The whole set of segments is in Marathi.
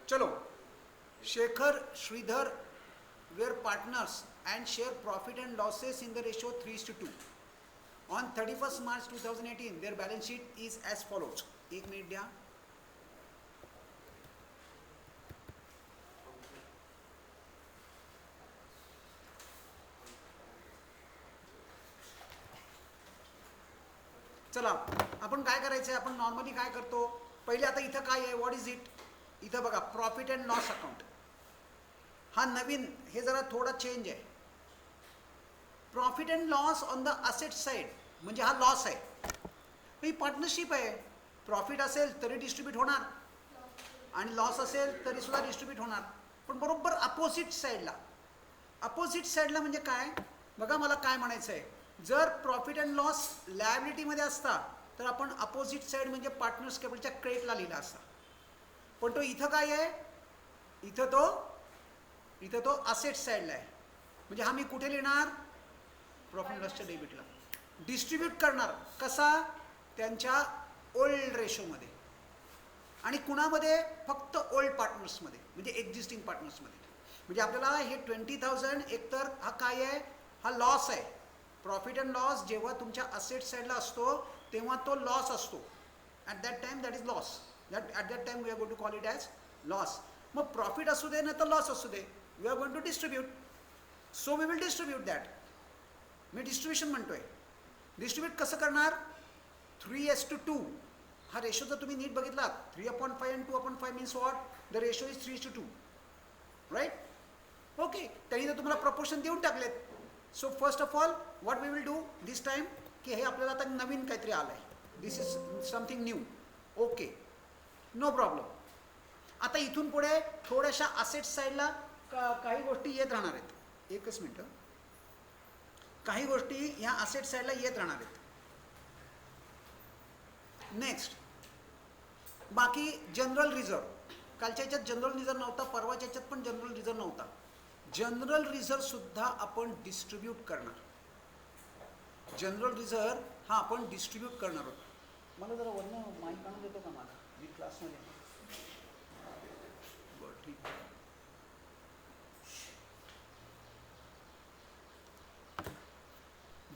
चलो, Shekhar, Sridhar were partners and share profit and losses in the ratio 3:2. On 31st March 2018, their balance sheet is as follows. एक मिनिट द्या. चला, आपण काय करायचं आहे, आपण नॉर्मली काय करतो, पहिले आता इथं काय आहे, व्हॉट इज इट, इथं बघा प्रॉफिट अँड लॉस अकाउंट. हा नवीन, हे जरा थोडा चेंज आहे. Profit and loss on the asset side, म्हणजे हा लॉस आहे. ही पार्टनरशिप आहे. प्रॉफिट असेल तरी डिस्ट्रीब्यूट होणार आणि लॉस असेल तरी सुद्धा डिस्ट्रीब्यूट होणार, पण बरोबर अपोजिट साईडला. अपोजिट साईडला म्हणजे काय, बघा मला काय म्हणायचं आहे, जर प्रॉफिट अँड लॉस लायबिलिटीमध्ये असता तर आपण अपोजिट साईड म्हणजे पार्टनर्स कॅपिटलच्या क्रेडिटला लिहिला असता. पण तो इथं काय आहे, इथं तो असेट साईडला आहे. म्हणजे हा मी कुठे लिहिणार, प्रॉफिट अँड लॉसच्या डेबिटला. डिस्ट्रीब्यूट करणार कसा, त्यांच्या ओल्ड रेशोमध्ये. आणि कुणामध्ये, फक्त ओल्ड पार्टनर्समध्ये, म्हणजे एक्झिस्टिंग पार्टनर्समध्ये. म्हणजे आपल्याला हे 20,000 एकतर हा काय आहे, हा लॉस आहे. प्रॉफिट अँड लॉस जेव्हा तुमच्या असेट साईडला असतो तेव्हा तो लॉस असतो. At that time that is loss. At that time we are going to call it as loss. मग प्रॉफिट असू दे ना तर लॉस असू दे, we are going to distribute. So we will distribute that. मी डिस्ट्रीब्युशन म्हणतोय. डिस्ट्रीब्यूट कसं करणार, 3:2. हा रेशो जर तुम्ही नीट बघितलात, 3/5 and 2/5 means what, the ratio is 3:2, right. Okay, त्यांनी तर तुम्हाला प्रपोर्शन देऊन टाकलेत. So first of all what we will do this time, की हे आपल्याला आता नवीन काहीतरी आलं आहे, this is something new. Okay, no problem. आता इथून पुढे थोड्याशा असेट साईडला काही गोष्टी येत राहणार आहेत. एकच मिनटं. काही गोष्टी ह्या असेट साईडला येत राहणार आहेत. नेक्स्ट, बाकी जनरल रिझर्व. कालच्या याच्यात जनरल रिझर्व नव्हता, परवाच्या याच्यात पण जनरल रिझर्व नव्हता. जनरल रिझर्व सुद्धा आपण डिस्ट्रीब्यूट करणार. जनरल रिझर्व हा आपण डिस्ट्रीब्यूट करणार आहोत. मला जरा वरनं माईक आणून देतो का मला, मी क्लासमध्ये. बरं, ठीक आहे.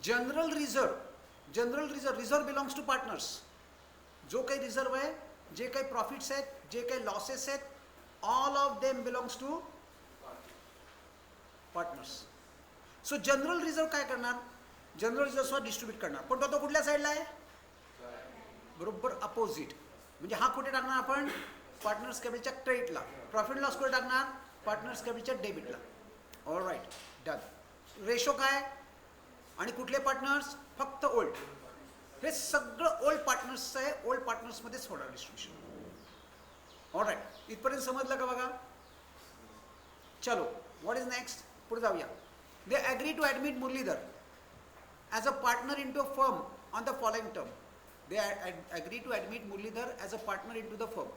General reserve, reserve belongs to partners. जो काही रिझर्व आहे, जे काही प्रॉफिट्स आहेत, जे काही लॉसेस आहेत, all of them belongs to partners. So general reserve काय करणार, जनरल रिझर्व सुद्धा डिस्ट्रीब्यूट करणार. पण तो कुठल्या साईडला आहे, बरोबर अपोजिट. म्हणजे हा कुठे टाकणार आपण, पार्टनर्स कॅपिटलच्या क्रेडिटला. प्रॉफिट लॉस कुठे टाकणार, पार्टनर्स कॅपिटलच्या डेबिटला. All right, done. रेशो काय आणि कुठले पार्टनर्स, फक्त ओल्ड. हे सगळं ओल्ड पार्टनर्सचं आहे, ओल्ड पार्टनर्समध्येच होणार डिस्ट्रीब्युशन. ऑल राईट, इथपर्यंत समजलं का बघा. चलो, व्हॉट इज नेक्स्ट, पुढे जाऊया. They agree to admit Muralidhar as a partner into a firm on the following term. They agree to admit Muralidhar as a partner into the firm.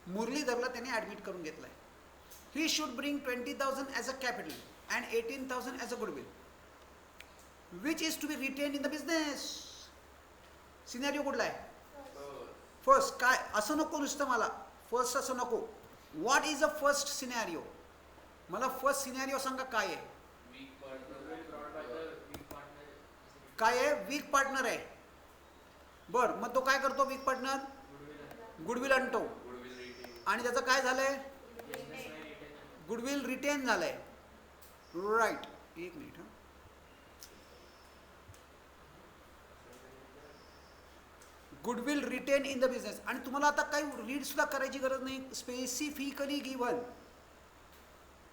मुरलीधरला त्याने ॲडमिट करून घेतलं आहे. He should bring 20,000 as a capital and 18,000 as a goodwill, which is to be retain in the business. Scenario कुठला आहे, फर्स्ट. काय असं नको नुसतं मला, फर्स्ट असं नको. What is a first scenario, मला फर्स्ट सिनेरिओ सांगा काय आहे. काय आहे, वीक पार्टनर आहे. बर, मग तो काय करतो वीक पार्टनर, गुडविल आणतो. आणि त्याचं काय झालंय, गुडविल रिटेन झालंय. राईट, एक minute. Goodwill retain in the business. आणि तुम्हाला आता काही रीड सुद्धा करायची गरज नाही, specifically given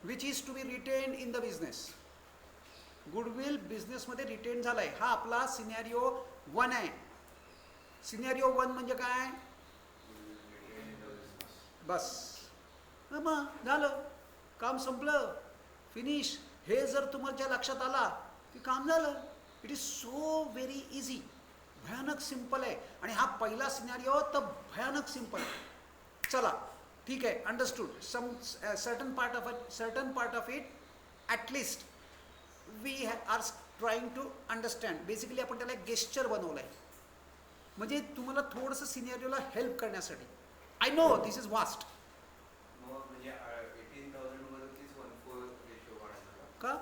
which is to be retain in the business. Goodwill बिझनेसमध्ये रिटेन झालाय. हा आपला सिनेरिओ 1 आहे. सिनेरिओ 1 म्हणजे काय, बस मग झालं, काम संपलं, फिनिश. हे जर तुमच्या लक्षात आला की काम झालं. It is so very easy, भयानक सिंपल आहे. आणि हा पहिला सिनेरिओ तर भयानक सिंपल आहे. चला ठीक आहे, understood. Some certain part of it at least we are trying to understand. Basically आपण त्याला एक गेस्चर बनवलं आहे, म्हणजे तुम्हाला थोडंसं सिनेरिओला हेल्प करण्यासाठी. I know this is vast. म्हणजे का?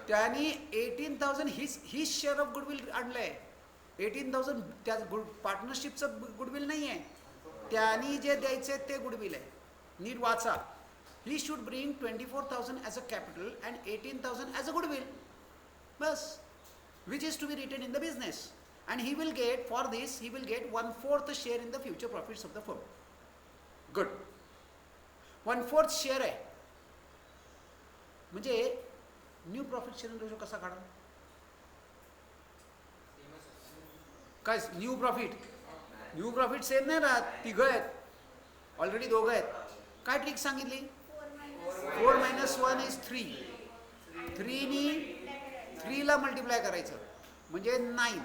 त्यांनी 18,000 हीच शेअर ऑफ गुडविल आणलंय. 18,000 त्या पार्टनरशिपचं गुडविल नाही आहे, त्यांनी जे द्यायचे ते गुडविल आहे. नीट वाचा. He should bring 24,000 as a capital and 18,000 as a goodwill, बस, which is to be retain in the business. And he will get for this, he will get 1/4 share in the future profits of the firm. Good. 1/4 share आहे म्हणजे न्यू प्रॉफिट शेअरिंग रेशो कसा काढा? काय न्यू प्रॉफिट सेम नाही राहत. तिघं आहेत, ऑलरेडी दोघं आहेत. काय ट्रिक सांगितली? 4 - 1 इज 3. 3 नी 3 ला मल्टिप्लाय करायचं म्हणजे 9.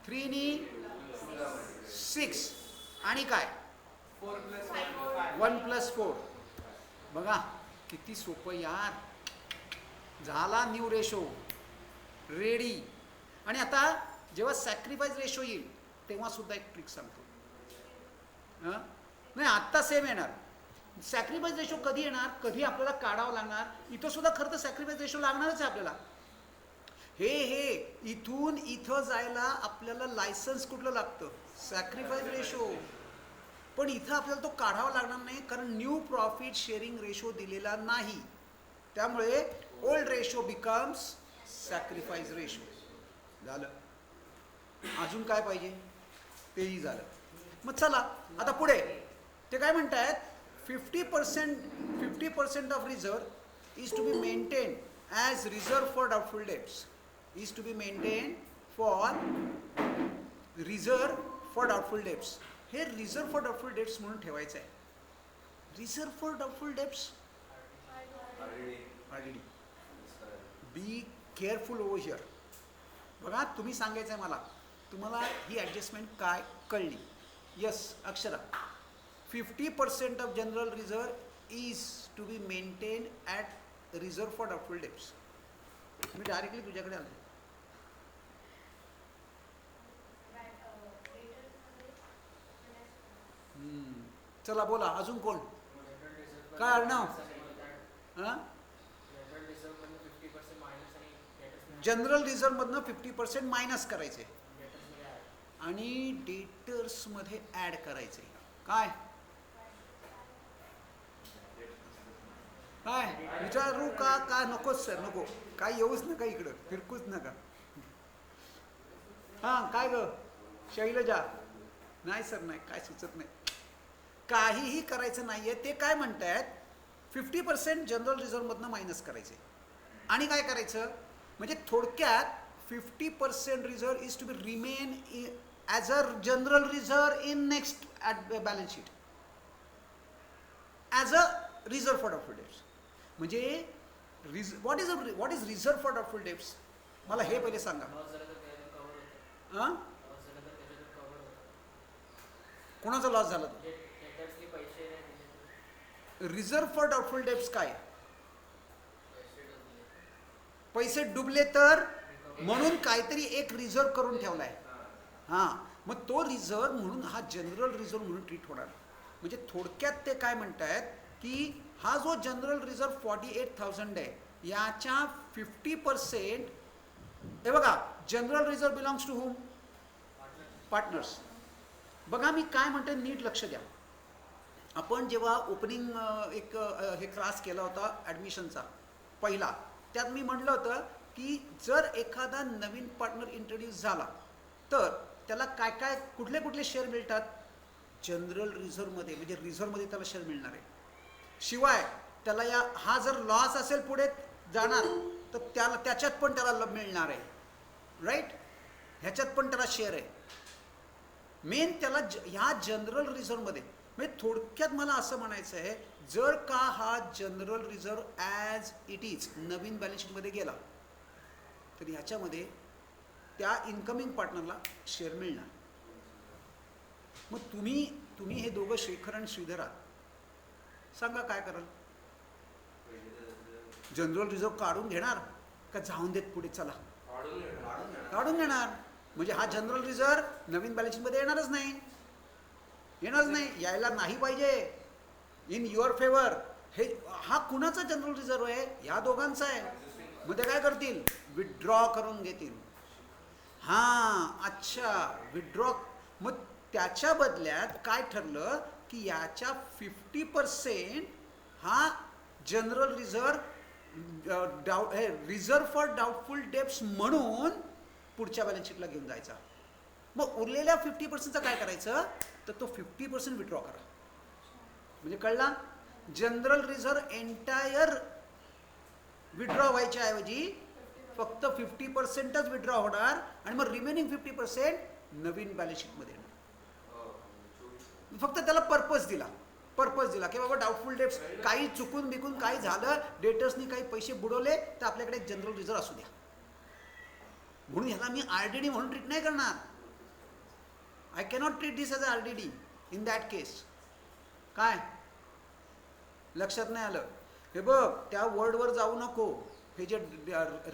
3 नी 6 आणि काय 1 + 4. बघा किती सोपं यार. झाला न्यू रेशो रेडी. आणि आता जेव्हा सॅक्रिफाईस रेशो येईल तेव्हा सुद्धा एक ट्रिक सांगतो. नाही आत्ता सेम येणार. सॅक्रिफाईस रेशो कधी येणार, कधी आपल्याला काढावं लागणार. इथं सुद्धा खरं तर सॅक्रिफाईस रेशो लागणारच आहे आपल्याला. हे इथून इथं जायला आपल्याला लायसन्स कुठलं लागतं? Sacrifice ratio. पण इथं आपल्याला तो काढावा लागणार नाही कारण न्यू प्रॉफिट शेअरिंग रेशो दिलेला नाही. त्यामुळे old ratio becomes sacrifice ratio. झालं. अजून काय पाहिजे? तेही झालं. मग चला आता पुढे ते काय म्हणतायत? 50% of reserve is to be maintain as reserve for doubtful debts. Is to be maintain for reserve for doubtful debts. हे रिझर्व फॉर डाउटफुल डेट्स म्हणून ठेवायचं आहे. Reserve for doubtful debts already. Be careful over here. बघा तुम्ही सांगायचं आहे मला, तुम्हाला ही ॲडजस्टमेंट काय कळली? Yes Akshara. 50% of general reserve is to be maintain at reserve for doubtful debts. मी डायरेक्टली तुझ्याकडे आलो. चला बोला अजून कोण? काय अर्णव? हां जनरल रिझर्व मधनं 50% मायनस करायचे आणि डेटर्स मध्ये ऍड करायचे. काय काय विचारू का? काय नकोच सर, नको. काय येऊच नका इकडं, फिरकूच नका. हां काय ग शैलजा? नाही सर नाही, काय सुचत नाही. काहीही करायचं नाहीये. ते काय म्हणतायत? 50% जनरल रिझर्व मधनं मायनस करायचे आणि काय करायचं म्हणजे थोडक्यात 50% reserve is to be remain as a general reserve in next at balance sheet as a reserve for doubtful debts. म्हणजे what is reserve for doubtful debts? मला हे पहिले सांगा. हां कोणाचा लॉस झाला? रिझर्व फॉर डाउटफुल डेट्स काय? पैसे डुबले तर म्हणून काहीतरी एक रिझर्व करून ठेवलाय. हां मग तो रिझर्व म्हणून हा जनरल रिझर्व म्हणून ट्रीट होणार. म्हणजे थोडक्यात ते काय म्हणतायत की हा जो जनरल रिझर्व 48,000 आहे याच्या 50% हे बघा general reserve belongs to hmm? Partners. बघा मी काय म्हणतो नीट लक्ष द्या. आपण जेव्हा ओपनिंग एक हे क्लास केला होता ॲडमिशनचा पहिला, त्यात मी म्हटलं होतं की जर एखादा नवीन पार्टनर इंट्रोड्यूस झाला तर त्याला काय काय कुठले कुठले शेअर मिळतात? जनरल रिझर्वमध्ये, म्हणजे रिझर्वमध्ये त्याला शेअर मिळणार आहे. शिवाय त्याला हा जर लॉस असेल पुढे जाणार तर त्याच्यात पण त्याला मिळणार आहे. राईट? ह्याच्यात पण त्याला शेअर आहे. मेन त्याला ह्या जनरल रिझर्वमध्ये. म्हणजे थोडक्यात मला असं म्हणायचं आहे जर का हा general reserve as it is Naveen balance शीटमध्ये गेला तर ह्याच्यामध्ये त्या इन्कमिंग पार्टनरला शेअर मिळणार. मग तुम्ही हे दोघं शेखर आणि श्रीधर आहात, सांगा काय कराल? जनरल रिझर्व काढून घेणार का जाऊन देत पुढे? चला काढून घेणार. म्हणजे हा जनरल रिझर्व नवीन बॅलन्स शीटमध्ये येणारच नाही. यायला नाही पाहिजे इन युअर फेवर. हे हा कुणाचा जनरल रिझर्व्ह आहे? या दोघांचा आहे. मग ते काय करतील? विथड्रॉ करून घेतील. हां, अच्छा, विथड्रॉ. मग त्याच्या बदल्यात काय ठरलं की याच्या 50% हा general reserve reserve for doubtful debts म्हणून पुढच्या बॅलन्स शीटला घेऊन जायचा. मग उरलेल्या 50%चं काय करायचं? तर तो 50% विथड्रॉ करा. म्हणजे कळला? जनरल रिझर्व्ह एंटायर विथड्रॉ व्हायच्या ऐवजी फक्त 50%च विथड्रॉ होणार आणि मग रिमेनिंग 50% नवीन बॅलन्स शीटमध्ये येणार. फक्त त्याला पर्पज दिला की बाबा डाऊटफुल डेब्ट्स काही चुकून बिकून काही झालं, डेटर्सनी काही पैसे बुडवले तर आपल्याकडे एक जनरल रिझर्व्ह असू द्या. म्हणून ह्याला मी आरडीडी म्हणून ट्रीट नाही करणार. I cannot treat this as a RDD in that case. काय लक्षात नाही आलं? हे बघ, त्या वर्डवर जाऊ नको. हे जे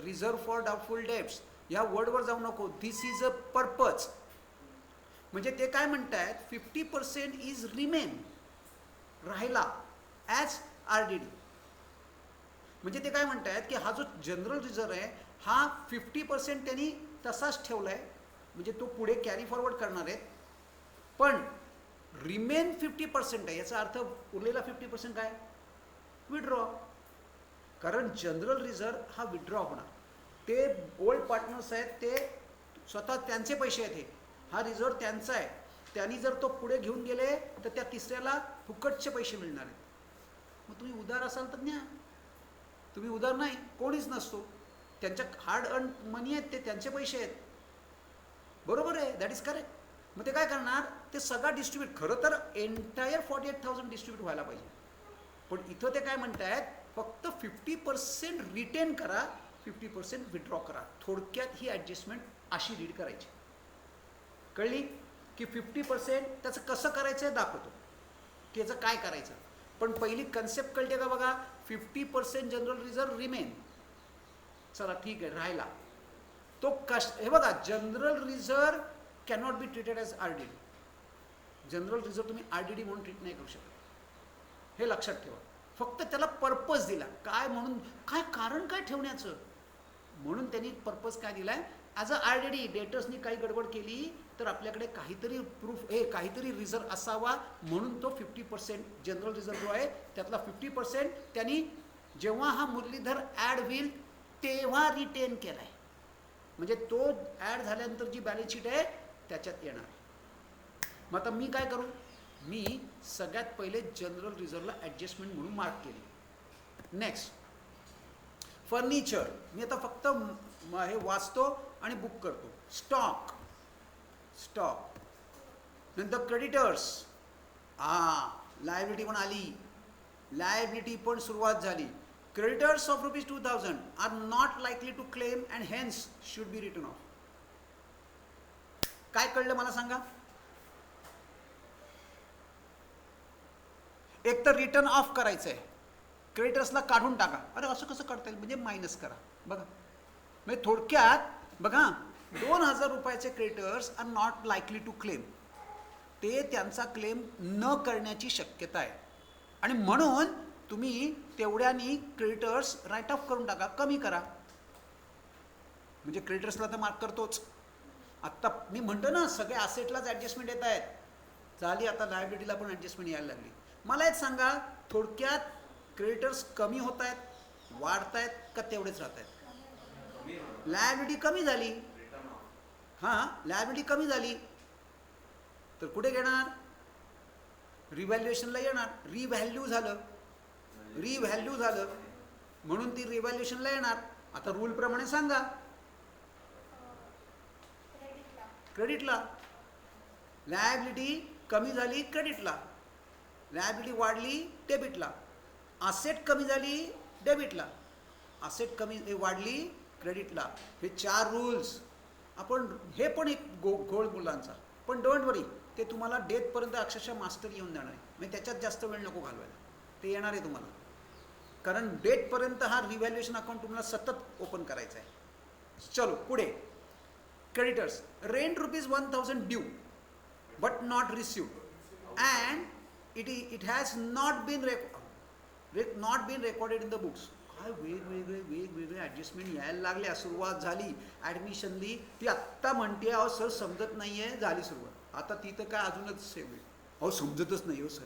रिझर्व्ह फॉर डाऊटफुल डेब्ट्स या वर्डवर जाऊ नको. दिस इज अ पर्पज. म्हणजे ते काय म्हणतायत? 50% इज रिमेन, राहिला ॲज आरडीडी. म्हणजे ते काय म्हणतायत की हा जो जनरल रिझर्व्ह आहे हा 50% त्यांनी तसाच ठेवला आहे, म्हणजे तो पुढे कॅरी फॉरवर्ड करणार आहेत, पण रिमेन 50% आहे. याचा अर्थ उरलेला 50% काय? विड्रॉ. कारण जनरल रिझर्व्ह हा विड्रॉ होणार. ते ओल्ड पार्टनर्स आहेत, ते स्वतः त्यांचे पैसे आहेत, हा रिझर्व्ह त्यांचा आहे. त्यांनी जर तो पुढे घेऊन गेले तर त्या तिसऱ्याला फुकटचे पैसे मिळणार आहेत. मग तुम्ही उदार असाल तर न्या. तुम्ही उदार नाही, कोणीच नसतो. त्यांच्या हार्ड अर्न मनी आहेत, ते त्यांचे पैसे आहेत. बरोबर आहे, दॅट इज करेक्ट. मग ते काय करणार? ते सगळा डिस्ट्रीब्यूट, खरं तर एंटायर 48,000 डिस्ट्रीब्यूट व्हायला पाहिजे, पण इथं ते काय म्हणतायत? फक्त 50% रिटेन करा, 50% विथड्रॉ करा. थोडक्यात ही ॲडजस्टमेंट अशी रीड करायची. कळली? की 50% त्याचं कसं करायचं आहे दाखवतो, की याचं काय करायचं. पण पहिली कन्सेप्ट कळते का बघा? 50% जनरल रिझर्व्ह रिमेन. चला ठीक आहे, राहिला तो हे बघा, general reserve cannot be treated as RDD. General reserve तुम्ही आरडीडी म्हणून ट्रीट नाही करू शकत, हे लक्षात ठेवा. फक्त त्याला पर्पज दिला. काय म्हणून? काय कारण काय ठेवण्याचं? म्हणून त्यांनी पर्पज काय दिलाय? As a RDD. डेटर्सनी काही गडबड केली तर आपल्याकडे काहीतरी प्रूफ, काहीतरी रिझर्व्ह असावा, म्हणून तो 50% जनरल रिझर्व्ह जो आहे त्यातला 50% त्यांनी जेव्हा हा मुरलीधर ॲड होईल तेव्हा रिटेन केलाय. म्हणजे तो ॲड झाल्यानंतर जी बॅलन्स शीट आहे त्याच्यात येणार. मग आता मी काय करू? मी सगळ्यात पहिले जनरल रिझर्व्हला ॲडजस्टमेंट म्हणून मार्क केली. Next furniture. मी आता फक्त हे वाचतो आणि बुक करतो. स्टॉक. नंतर क्रेडिटर्स. लायबिलिटी पण आली, लायबिलिटी पण सुरुवात झाली. Creditors of ₹2,000 are not likely to claim and hence should be written off. काय कळलं मला सांगा? एक तर रिटर्न ऑफ करायचं आहे, क्रेडिटर्सला काढून टाका. अरे असं कसं करता येईल? म्हणजे मायनस करा. बघा, म्हणजे थोडक्यात बघा, ₹2,000 creditors are not likely to claim. ते त्यांचा क्लेम न करण्याची शक्यता आहे आणि म्हणून तुम्ही तेवढ्यानी क्रेडिटर्स राईट ऑफ करून टाका, कमी करा. म्हणजे क्रेडिटर्सला तर मार्क करतोच. आत्ता मी म्हणतो ना, सगळे असेटलाच ॲडजस्टमेंट येत आहेत. झाली, आता लायबिलिटीला पण ॲडजस्टमेंट यायला लागली. मला एक सांगा, थोडक्यात क्रेडिटर्स कमी होत आहेत, वाढत आहेत का तेवढेच राहत आहेत? लायबिलिटी कमी झाली. हां, लायबिलिटी कमी झाली तर कुठे घेणार? रिव्हॅल्युएशनला येणार. रिव्हॅल्यू झालं म्हणून ती रिव्हॅल्युएशनला येणार. आता रूलप्रमाणे सांगा. क्रेडिटला. लायबिलिटी कमी झाली क्रेडिटला, लायबिलिटी वाढली डेबिटला. असेट कमी झाली डेबिटला, असेट कमी वाढली क्रेडिटला. हे 4 रूल्स आपण, हे पण एक घोळ मुलांचा, पण डोंट वरी, ते तुम्हाला डेटपर्यंत अक्षरशः मास्टर येऊन जाणार आहे. म्हणजे त्याच्यात जास्त वेळ नको घालवायला, ते येणार आहे तुम्हाला. कारण डेटपर्यंत हा रिव्हॅल्युएशन अकाउंट तुम्हाला सतत ओपन करायचा आहे. चलो पुढे. Creditors. Rent ₹1,000 due but not received and it has not been not been recorded in the books. काय वेगवेगळे ॲडजस्टमेंट यायला लागल्या. सुरुवात झाली ॲडमिशनली, ती आत्ता म्हणते अहो सर समजत नाही आहे, झाली सुरुवात. आता ती तर काय अजूनच सेम आहे, अहो समजतच नाही हो सर.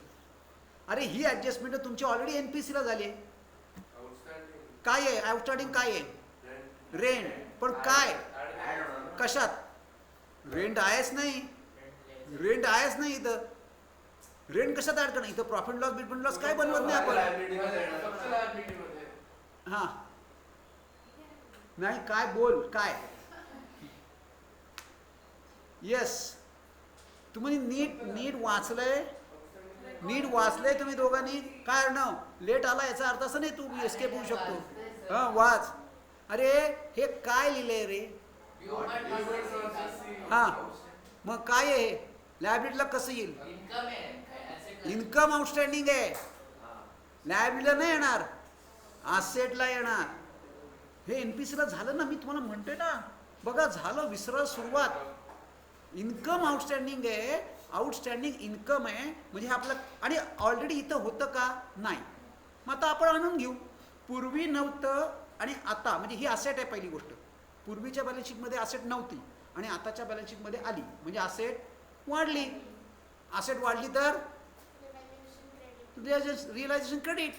अरे ही ॲडजस्टमेंट तुमची ऑलरेडी NPCला झाली आहे. काय आहे आउटस्टँडिंग, काय आहे रेंट. पण काय कशात रेंट आहेच नाही, रेंट आहेच नाही इथं. रेंट कशात ॲड करणं इथं. प्रॉफिट लॉस बिटवीन लॉस काय बनवत नाही आपण. हां नाही काय बोल काय. येस तुम्ही नीट वाचलंय, नीट वाचलंय तुम्ही दोघांनी. काय अर्णव लेट आला याचा अर्थ असं नाही तू एस्केप होऊ शकतो. हां वाच. अरे हे काय लिहिलंय रे. हां मग काय आहे हे. लायबिलिटीला कसं येईल. इन्कम आउटस्टँडिंग आहे, लायबिलिटीला नाही येणार, असेटला येणार. हे NPCला झालं ना, मी तुम्हाला म्हणते ना. बघा झालं, विसरा सुरुवात. इन्कम आउटस्टँडिंग आहे, आउटस्टँडिंग इन्कम आहे म्हणजे हे आपलं. आणि ऑलरेडी इथं होतं का नाही. मग आता आपण आणून घेऊ. पूर्वी नव्हतं आणि आता, म्हणजे ही असेट आहे पहिली गोष्ट. पूर्वीच्या बॅलन्स शीटमध्ये असेट नव्हती आणि आताच्या बॅलन्स शीटमध्ये आली म्हणजे असेट वाढली. असेट वाढली तर रिअलायझेशन क्रेडिट,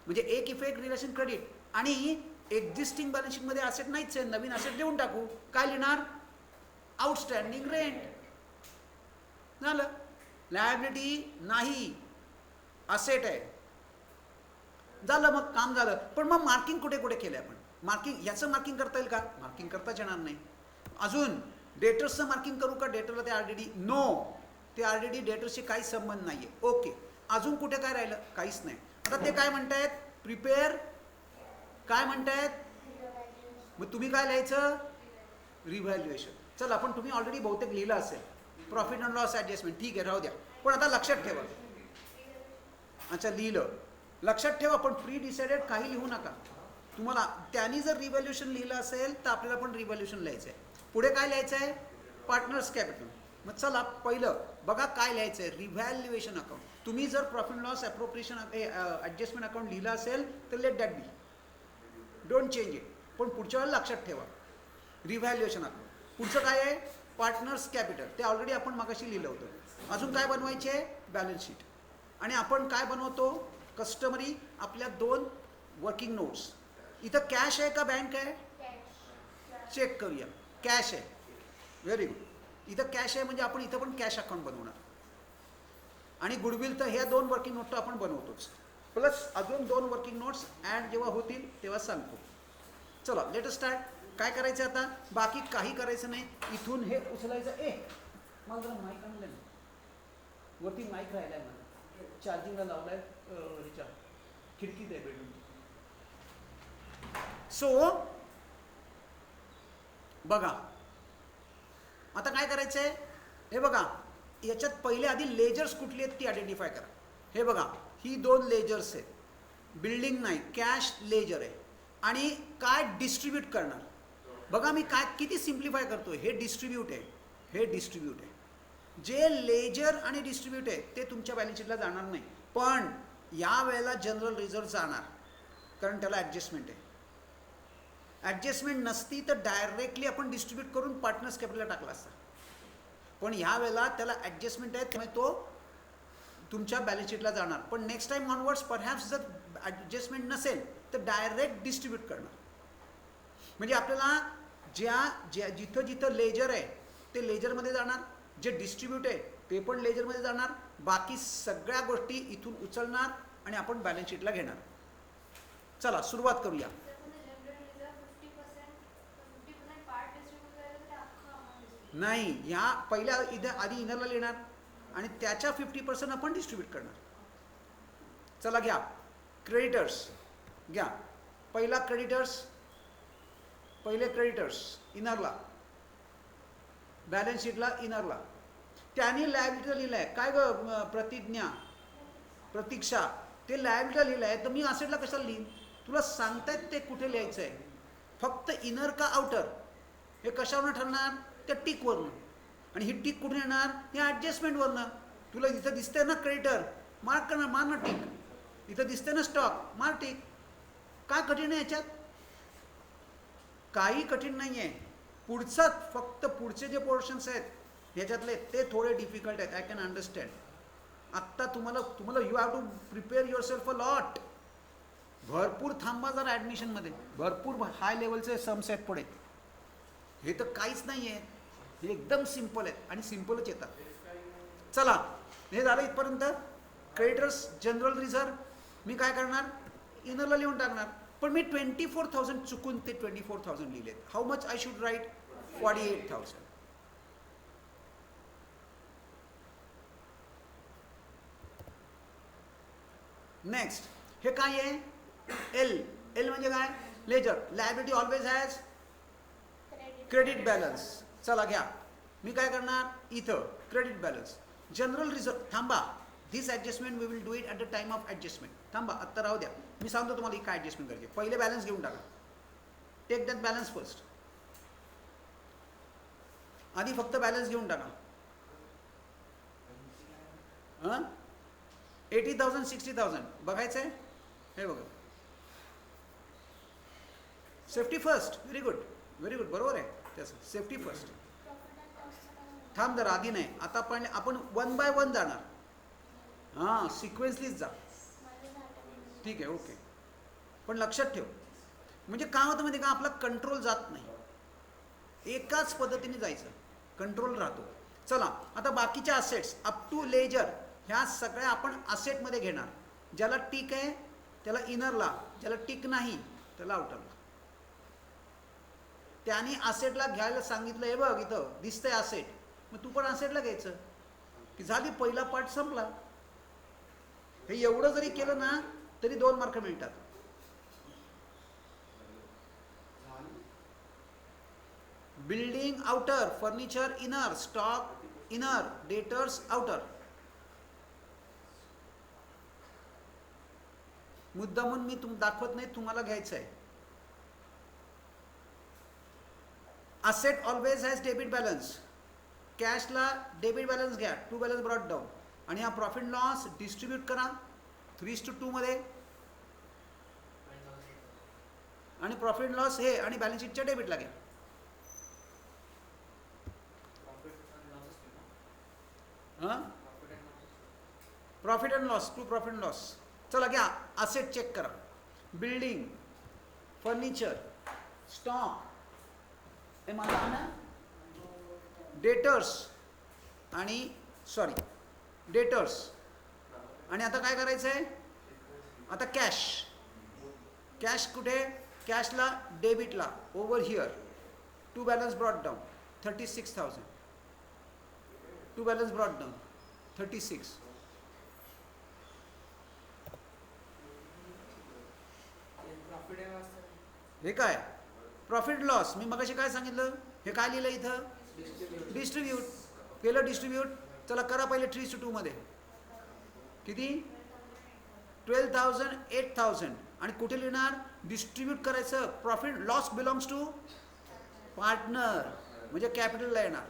म्हणजे एक इफेक्ट रिअलायझेशन क्रेडिट. आणि एक्झिस्टिंग बॅलन्स शीटमध्ये असेट नाहीच आहे, नवीन असेट देऊन टाकू. काय लिहिणार आउटस्टँडिंग रेंट. झालं. लायबिलिटी नाही, असेट आहे. झालं मग काम झालं. पण मग मार्किंग कुठे कुठे केलं आपण. मार्किंग याचं मार्किंग करता येईल का. मार्किंग करताच येणार नाही. अजून डेटर्सचं मार्किंग करू का. डेटरला ते ऑलरेडी नो, ते ऑलरेडी डेटर्सशी काही संबंध नाही आहे. ओके अजून कुठे काय राहिलं, काहीच नाही. आता ते काय म्हणतायत प्रिपेअर, काय म्हणतायत. मग तुम्ही काय लिहायचं रिव्हॅल्युएशन. चला पण तुम्ही ऑलरेडी बहुतेक लिहिलं असेल प्रॉफिट अँड लॉस ॲडजस्टमेंट, ठीक आहे राहू द्या. पण आता लक्षात ठेवा. अच्छा लिहिलं, लक्षात ठेवा. पण प्री डिसाइडेड काही लिहू नका. तुम्हाला त्यांनी जर रिव्हॅल्युएशन लिहिलं असेल तर आपल्याला पण रिव्हॅल्युएशन लिहायचं आहे. पुढे काय लिहायचं आहे पार्टनर्स कॅपिटल. मग चला पहिलं बघा काय लिहायचं आहे रिव्हॅल्युएशन अकाउंट. तुम्ही जर profit loss appropriation adjustment account लिहिलं असेल तर let that be, don't change it. पण पुढच्या वेळेला लक्षात ठेवा रिव्हॅल्युएशन अकाउंट. पुढचं काय आहे पार्टनर्स कॅपिटल, ते ऑलरेडी आपण मगाशी लिहिलं होतं. अजून काय बनवायचे आहे बॅलन्स शीट. आणि आपण काय बनवतो कस्टमरी आपल्या 2 वर्किंग नोट्स. इथं कॅश आहे का बँक आहे, चेक करूया. कॅश आहे, व्हेरी गुड. इथं कॅश आहे म्हणजे आपण इथं पण कॅश अकाउंट बनवणार. आणि गुडविल तर ह्या 2 वर्किंग नोट आपण बनवतोच. प्लस अजून 2 वर्किंग नोट्स ॲड जेव्हा होतील तेव्हा सांगतो. चला लेट अस स्टार्ट. काय करायचं आता, बाकी काही करायचं नाही. इथून हे उचलायचं. मला जरा माईक आणलं ना, वरती माईक राहिलाय मला, चार्जिंगला लावलाय ह्याच्या खिडकीत आहे बेडरूम. सो बघा आता काय करायचं आहे. हे बघा याच्यात पहिले आधी लेजर्स कुठली आहेत ती आयडेंटिफाय करा. हे बघा ही 2 लेजर्स आहेत. बिल्डिंग नाही, कॅश लेजर आहे. आणि काय डिस्ट्रीब्यूट करणार. बघा मी काय किती सिम्प्लिफाय करतोय. हे डिस्ट्रीब्यूट आहे, हे डिस्ट्रीब्यूट आहे. जे लेजर आणि डिस्ट्रीब्यूट आहे ते तुमच्या बॅलन्स शीटला जाणार नाही. पण या वेळेला जनरल रिझर्व्ह जाणार कारण त्याला ॲडजस्टमेंट आहे. ॲडजस्टमेंट नसती तर डायरेक्टली आपण डिस्ट्रीब्यूट करून पार्टनर्स कॅपिटलला टाकला असता. पण ह्या वेळेला त्याला ॲडजस्टमेंट आहे त्यामुळे तो तुमच्या बॅलन्स शीटला जाणार. पण नेक्स्ट टाइम ऑनवर्ड्स परहॅप्स जर ॲडजस्टमेंट नसेल तर डायरेक्ट डिस्ट्रीब्यूट करणार. म्हणजे आपल्याला जिथं जिथं लेजर आहे ते लेजरमध्ये जाणार, जे डिस्ट्रीब्यूट आहे ते पण लेजरमध्ये जाणार. बाकी सगळ्या गोष्टी इथून उचलणार आणि आपण बॅलन्स शीटला घेणार. चला सुरुवात करूया. नाही ह्या पहिल्या इथं आधी इनरला लिहिणार आणि त्याच्या 50% आपण डिस्ट्रीब्यूट करणार. चला घ्या क्रेडिटर्स घ्या. पहिला क्रेडिटर्स, पहिले क्रेडिटर्स इनरला, बॅलन्स शीटला इनरला. त्यांनी लायबिलिटीला लिहिलं आहे काय ग प्रतीक्षा ते लायबिलिटीला लिहिलं आहे. तर मी असेटला कशाला लिहीन. तुला सांगतायत ते कुठे लिहायचं आहे. फक्त इनर का आउटर हे कशावरून ठरणार त्या टिकवरनं. आणि ही टिक कुठून येणार या ॲडजस्टमेंटवरनं. तुला इथं दिसतंय ना क्रेडिटर, मार्क करणार, मार ना टिक. इथं दिसते ना स्टॉक, मार टिक. काय कठीण आहे याच्यात? काही कठीण नाही आहे. पुढचाच फक्त पुढचे जे पोर्शन्स आहेत ह्याच्यातले ते थोडे डिफिकल्ट आहेत. I can understand. आत्ता तुम्हाला you have to prepare yourself a lot. भरपूर थांबा जरा ॲडमिशनमध्ये. भरपूर हाय लेवलचे सम्स आहेत पुढे. हे तर काहीच नाही आहे. हे एकदम सिम्पल आहेत आणि सिम्पलच येतात. चला, हे झालं इथपर्यंत. क्रेडिटर्स जनरल रिझर्व मी काय करणार, इनरला लिहून टाकणार. पण मी 24,000 चुकून ते 24,000 लिहिलेत. How much I should write? 48,000. Next, हे काय आहे? एल. एल म्हणजे काय? Ledger. Liability always has credit balance. चला घ्या, मी काय करणार इथं क्रेडिट बॅलन्स. जनरल रिझर्व, थांबा. This adjustment we will do it at the time of adjustment. थांबा, आत्ता राहू द्या. मी सांगतो तुम्हाला काय ॲडजस्टमेंट करायची. पहिले बॅलन्स घेऊन टाका. Take that balance first. आधी फक्त बॅलन्स घेऊन टाका. 80,000 60,000 बघायचं आहे. हे बघा, safety first. Very good, very good, बरोबर आहे त्याचं. Safety first. थांब जरा, आधी नाही. आता आपण 1 बाय 1 जाणार. हां, सिक्वेन्सलीच जा. ठीक आहे, ओके. पण लक्षात ठेव, म्हणजे काय होतं माहिती का, आपला कंट्रोल जात नाही. एकाच पद्धतीने जायचं, कंट्रोल राहतो. चला, आता बाकीच्या असेट्स अप टू लेजर ह्या सगळ्या आपण असेटमध्ये घेणार. ज्याला टिक आहे त्याला इनरला, ज्याला टिक नाही त्याला आउटरला. त्याने असेटला घ्यायला सांगितलं. हे बघ इथं दिसतंय असेट, मग तू पण असेटला घ्यायचं की झाली, पहिला पार्ट संपला. हे एवढं जरी केलं ना तरी 2 मार्क मिळतात. Building outer, furniture inner, stock inner, debtors outer. मुद्दामून मी दाखवत नाही, तुम्हाला घ्यायचं आहे. Asset always has debit balance. कॅशला डेबिट बॅलन्स घ्या, टू बॅलन्स ब्रॉट डाऊन. आणि हा प्रॉफिट लॉस डिस्ट्रीब्यूट करा 3:2 मध्ये. आणि प्रॉफिट लॉस हे आणि बॅलन्स शीटच्या डेबिटला घ्या. हां, profit and loss, to profit and loss. चला घ्या, असेट चेक करा. बिल्डिंग, फर्निचर, स्टॉक, हे मला ना डेटर्स आणि डेटर्स. आणि आता काय करायचं आहे, आता कॅश. कॅश कुठे? कॅशला डेबिटला over here. To balance brought down 36,000. To balance brought down 36. हे काय प्रॉफिट लॉस? मी मगाशी काय सांगितलं, हे काय लिहिलं इथं? डिस्ट्रीब्यूट केलं. डिस्ट्रीब्यूट चला करा पहिले 3:2 मध्ये. किती? 12,000 8,000. आणि कुठे लिहिणार? डिस्ट्रीब्यूट करायचं. Profit loss belongs to partner म्हणजे कॅपिटलला येणार.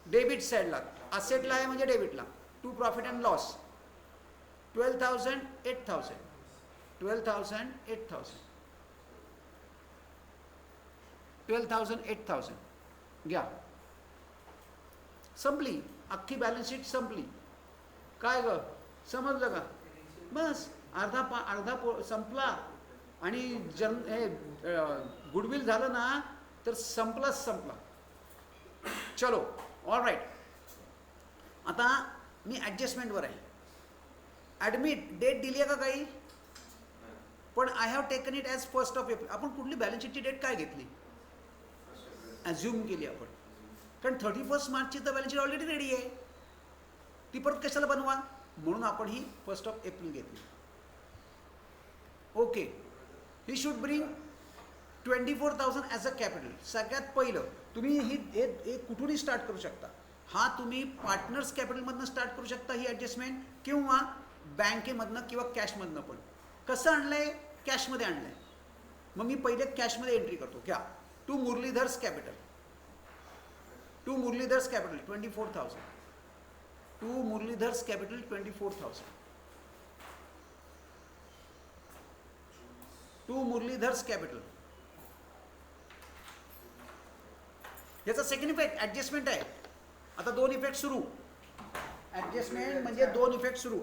डेबिट साईडला असेटला आहे म्हणजे डेबिटला. To profit and loss 12,000 8,000. 12,000 8,000. 12,000 8,000 घ्या. संपली अख्खी बॅलन्स शीट संपली. काय ग, समजलं का? बस अर्धा संपला. आणि हे गुडविल झालं ना तर संपलाच संपला. चलो, ऑल राईट. आता मी ॲडजस्टमेंटवर आहे. ॲडमिट डेट दिली आहे का काही? पण I have taken it as 1 April. आपण कुठली बॅलन्स शीटची डेट काय घेतली? ॲझ्युम केली आपण. कारण 31 मार्चची तर बॅलन्स शीट ऑलरेडी रेडी आहे. ती परत कशाला बनवा? म्हणून आपण ही 1 एप्रिल घेतली. Okay, he should bring 24,000 as a capital. सगळ्यात पहिलं तुम्ही हे कुठूनही स्टार्ट करू शकता. हा तुम्ही पार्टनर्स कॅपिटलमधनं स्टार्ट करू शकता ही ॲडजस्टमेंट, किंवा बँकेमधनं किंवा कॅशमधनं पण. कसं आणलं आहे? कॅशमध्ये आणलं आहे. मग मी पहिले कॅशमध्ये एंट्री करतो. घ्या, to Muralidhar's capital. To Muralidhar's capital 24,000. To Muralidhar's capital 24,000. To Muralidhar's capital. याचा सेकंड इफेक्ट ॲडजस्टमेंट आहे. आता दोन इफेक्ट सुरू. ॲडजस्टमेंट म्हणजे दोन इफेक्ट सुरू.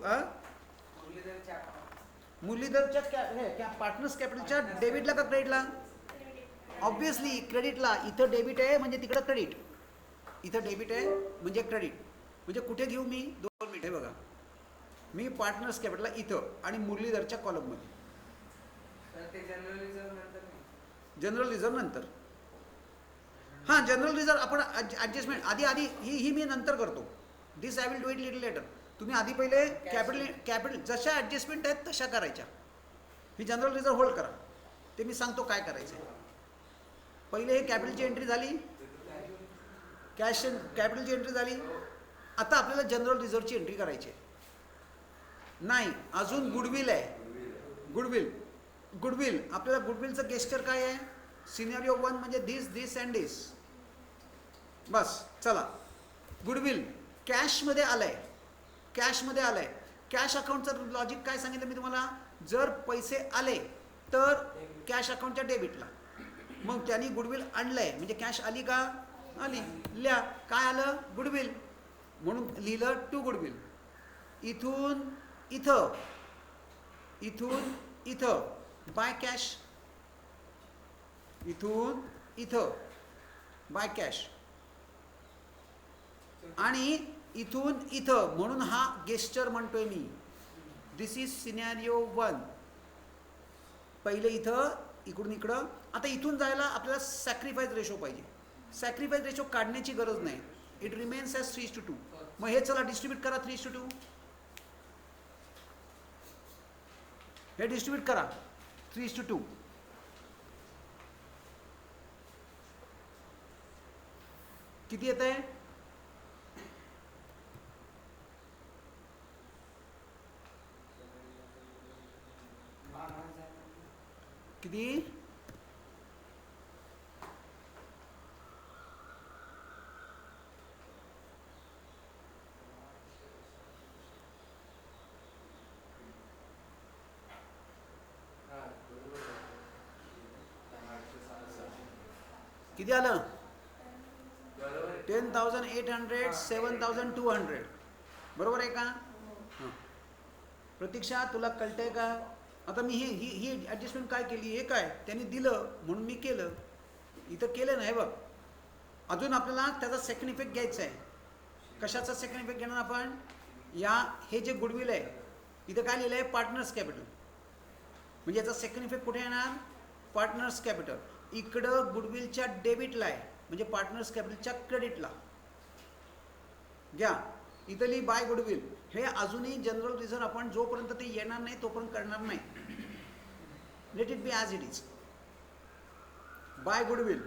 मुरलीधरच्या पार्टनर्स कॅपिटलच्या डेबिटला का क्रेडिटला? ऑब्विसली क्रेडिटला. इथं डेबिट आहे म्हणजे तिकडं क्रेडिट. इथं डेबिट आहे म्हणजे क्रेडिट. म्हणजे कुठे घेऊ मी? 2 मिनिट. हे बघा, मी पार्टनर्स कॅपिटलला इथं आणि मुरलीधरच्या कॉलममध्ये. जनरल रिझर्व नंतर. हां, जनरल रिझर्व आपण ॲडजस्टमेंट आधी ही मी नंतर करतो. This I will do it little letter. तुम्ही आधी पहिले कॅपिटल जशा ॲडजस्टमेंट आहेत तशा करायच्या. ही जनरल रिझर्व होल्ड करा, ते मी सांगतो काय करायचं आहे. पहिले हे कॅपिटलची एंट्री झाली, कॅपिटलची एंट्री झाली. आता आपल्याला जनरल रिझर्वची एंट्री करायची आहे. नाही, अजून गुडविल आहे. गुडविल आपल्याला गुडविलचं गेस्चर काय आहे? सिनेरिओ 1 म्हणजे दिस अँड दिस. बस चला. गुडविल कॅशमध्ये आलंय. कॅश अकाउंटचं लॉजिक काय सांगितलं मी तुम्हाला? जर पैसे आले तर कॅश अकाउंटच्या डेबिटला. मग त्यांनी गुडविल आणलंय म्हणजे कॅश आली का? आली. लिहा काय आलं? गुडविल. म्हणून लिहिलं टू गुडविल. इथून इथं बाय कॅश. इथून इथं बाय कॅश आणि इथून इथं. म्हणून हा गेस्चर म्हणतोय मी. दिस इज सिनेरिओ 1. पहिले इथं, इकडून इकडं. आता इथून जायला आपल्याला सॅक्रिफाईस रेशो पाहिजे. सॅक्रिफाईस रेशो काढण्याची गरज नाही. It remains as 3:2. मग हे चला डिस्ट्रीब्यूट करा 3:2. हे डिस्ट्रीब्यूट करा 3:2. किती येत आहे? किती? किती आलं? 10,800, 7,200. बरोबर आहे का? हां. प्रतीक्षा तुला कळतंय का? आता मी ही ॲडजस्टमेंट काय केली? हे काय त्यांनी दिलं म्हणून मी केलं. इथं केलं नाही बघ. अजून आपल्याला त्याचा सेकंड इफेक्ट घ्यायचा आहे. कशाचा सेकंड इफेक्ट घेणार आपण? हे जे गुडविल आहे इथं काय लिहिलं आहे? Partners capital. म्हणजे याचा सेकंड इफेक्ट कुठे येणार? Partners capital. इकडं गुडविलच्या डेबिटला आहे म्हणजे पार्टनर्स कॅपिटलच्या क्रेडिटला. घ्या इथं लिही बाय गुडविल. हे अजूनही जनरल रिझर्व आपण जोपर्यंत ते येणार नाही तोपर्यंत करणार नाही. Let it be as it is. By goodwill.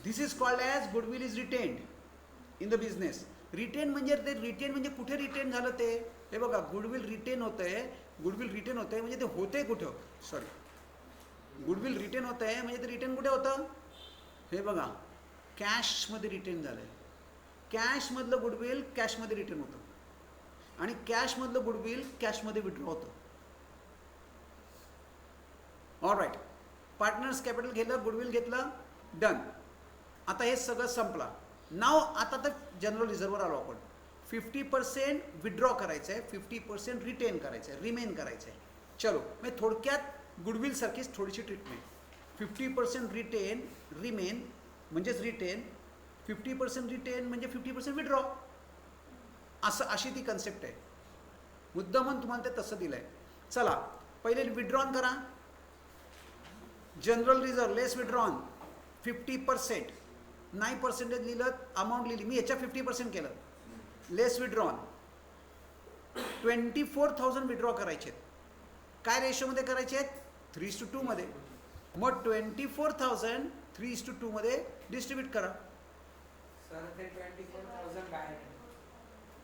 This is called as goodwill is retained in the business. Retain म्हणजे कुठे रिटेन झालं ते? हे बघा, गुडविल रिटेन होतंय. गुडविल रिटेन होतंय म्हणजे ते होते कुठं? सॉरी, गुडविल रिटेन होतंय म्हणजे ते रिटेन कुठे होतं? हे बघा, कॅशमध्ये रिटेन झालंय. कॅशमधलं गुडविल कॅशमध्ये रिटेन होतं आणि कॅशमधलं गुडविल कॅशमध्ये विड्रॉ होतं. All right. पार्टनर्स कॅपिटल घेतलं, गुडविल घेतलं, डन. आता हे सगळं संपला. नाव आता तर जनरल रिझर्ववर आलो आपण. 50% विड्रॉ करायचं आहे, 50% रिटेन करायचं आहे, रिमेन करायचं आहे. चलो, म्हणजे थोडक्यात गुडविलसारखीच थोडीशी ट्रीटमेंट. 50% रिटेन, रिमेन म्हणजेच रिटेन. 50% रिटेन म्हणजे 50% विड्रॉ. अशी ती कन्सेप्ट आहे. मुद्दामून तुम्हाला ते तसं दिलं आहे. चला, पहिले विड्रॉन करा. जनरल रिझर्व लेस विड्रॉन 50%. नाही पर्सेंटेज लिहिलं, अमाऊंट लिहिली. मी याच्या 50% केलं. लेस विड्रॉन 24,000 विड्रॉ करायचे आहेत. काय रेशोमध्ये करायचे आहेत? 3:2 मध्ये. मग 24,000 3:2 मध्ये डिस्ट्रीब्यूट करा.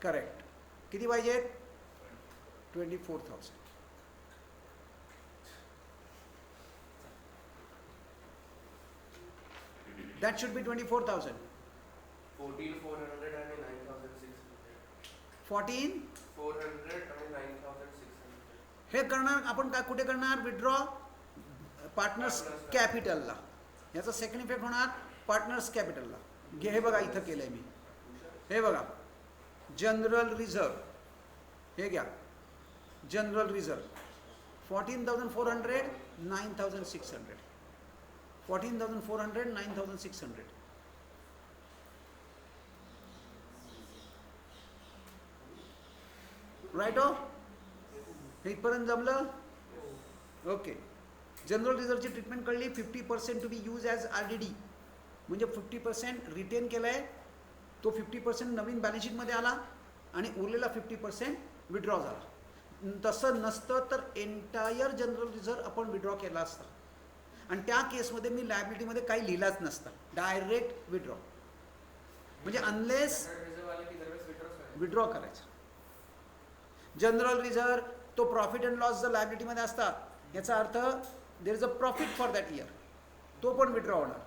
करेक्ट. किती पाहिजेत? 24,000. That should be 24,000. 14,400 and 9,600. 14? 400 and 9,600. हे करणार आपण काय कुठे करणार विड्रॉ पार्टनर्स कॅपिटलला. याचा सेकंड इफेक्ट होणार पार्टनर्स कॅपिटलला. हे बघा इथं केलंय मी. हे बघा जनरल रिझर्व, हे घ्या जनरल रिझर्व 14,400 9,600 14,400 9,600. राईट हो, हे इथपर्यंत जमलं. ओके, जनरल रिझर्वची ट्रीटमेंट कळली. 50% to be use as RDD, म्हणजे 50% रिटेन केलं आहे, तो 50% नवीन बॅलन्स शीटमध्ये आला आणि उरलेला 50% विड्रॉ झाला. तसं नसतं तर एंटायर जनरल रिझर्व आपण विड्रॉ केला असता आणि त्या केसमध्ये मी लायबिलिटीमध्ये काही लिहिलाच नसता, डायरेक्ट विड्रॉ. म्हणजे अनलेस विड्रॉ करायचं. जनरल रिझर्व तो प्रॉफिट अँड लॉस जर लायबिलिटीमध्ये असतात, याचा अर्थ there is a profit for that year, तो पण विड्रॉ होणार.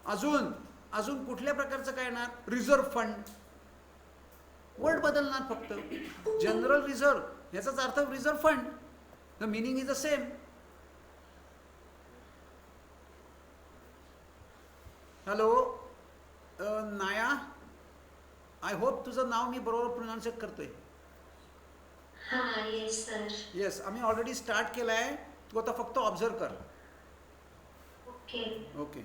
अजून कुठल्या प्रकारचं काय येणार? Reserve fund. वर्ड बदलणार फक्त. जनरल रिझर्व याचाच अर्थ reserve fund, the meaning is the same. Hello नाया, आय होप तुझं नाव मी बरोबर प्रोनाउन्सिएट करतोय. Yes sir. येस, आम्ही ऑलरेडी स्टार्ट केलं आहे, तू आता फक्त ऑब्झर्व कर. ओके ओके,